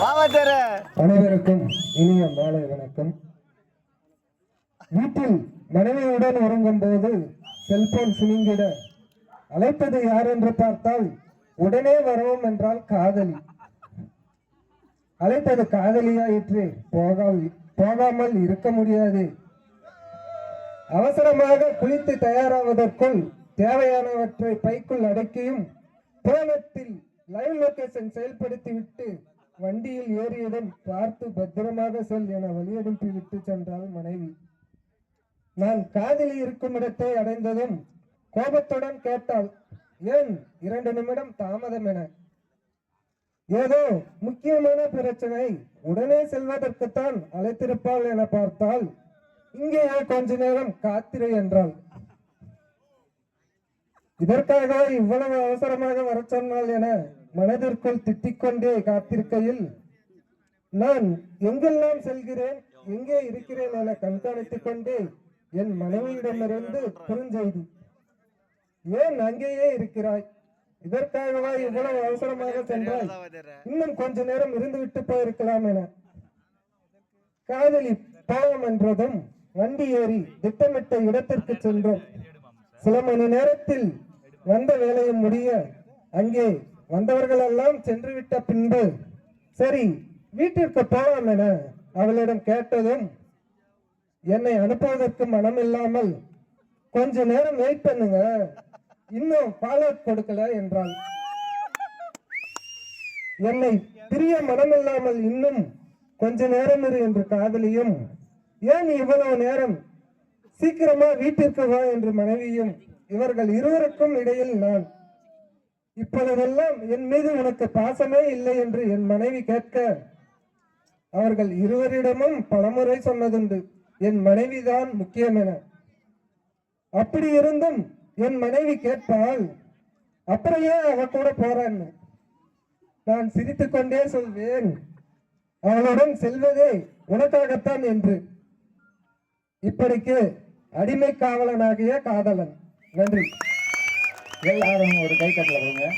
அனைவருக்கும் இனிய மாலை வணக்கம். வீட்டில் மனைவியுடன் உறங்கும் போது செல்போன் சினிங்கிட அழைப்பது யார் என்று பார்த்தால் உடனே வருவோம் என்றால் காதலி. அழைப்பது காதலியாயிற்று, போகாமல் இருக்க முடியாது. அவசரமாக குளித்து தயாராவதற்குள் தேவையானவற்றை பைக்குள் அடக்கியும் போனத்தில் லைவ் லொகேஷன் செயல்படுத்திவிட்டு வண்டியில் ஏறியதும் பார்த்து பத்திரமாக செல் என வழியனுப்பி விட்டு சென்றாள் மனைவி. நான் காதலி இருக்கும் இடத்தை அடைந்ததும் கோபத்துடன் கேட்டாள், ஏன் 2 நிமிடம் தாமதம் என. ஏதோ முக்கியமான பிரச்சனை, உடனே செல்வதற்குத்தான் அழைத்திருப்பாள் என பார்த்தால் இங்கேயே கொஞ்ச நேரம் காத்திரு என்றாள். இதற்காக இவ்வளவு அவசரமாக வர சொன்னாள் என மனதிற்குள் திட்டிக்கொண்டே காத்திருக்கையில் நான் எங்கெல்லாம் செல்கிறேன், எங்கே இருக்கிறேன் என கண்காணித்துக் கொண்டே என் மனைவியிடமிருந்து குறுஞ்செய்தி, ஏன் அங்கேயே இருக்கிறாய், இதற்காகவா இவ்வளவு அவசரமாக சென்றாய், இன்னும் கொஞ்ச நேரம் இருந்து விட்டு போயிருக்கலாம் என. காதலி பாவம் என்றதும் வண்டி ஏறி திட்டமிட்ட இடத்திற்கு சென்றோம். சில மணி நேரத்தில் வந்த வேலையை முடிய அங்கே வந்தவர்கள் எல்லாம் சென்று விட்ட பின்பு சரி வீட்டிற்கு போலாம் என அவளிடம் கேட்டதும் என்னை அனுப்புவதற்கு மனம் இல்லாமல் கொஞ்ச நேரம் வெயிட் பண்ணுங்க, இன்னும் ஃபாலோஅப் கொடுக்கல என்றாள். என்னை பிரிய மனம் இல்லாமல் இன்னும் கொஞ்ச நேரம் இரு என்று காதலியும், ஏன் இவ்வளவு நேரம், சீக்கிரமா வீட்டிற்கு வா என்று மனைவியும். இவர்கள் இருவருக்கும் இடையில் நான். இப்பொழுதெல்லாம் என் மீது உனக்கு பாசமே இல்லை என்று என் மனைவி கேட்க அவர்கள் இருவரிடமும் பலமுறை சொன்னதுண்டு, என் மனைவிதான் முக்கியம் என. அப்படி இருந்தும் என் மனைவி கேட்பாள், அப்படியே அவ கூட போறான்னு. நான் சிரித்துக் கொண்டே சொல்வேன், அவளுடன் செல்வதே உனக்காகத்தான் என்று. இப்படிக்கு அடிமை காவலனாகிய காதலன். நன்றி. எல்லாரும் ஒரு கை தட்டல கொடுங்க.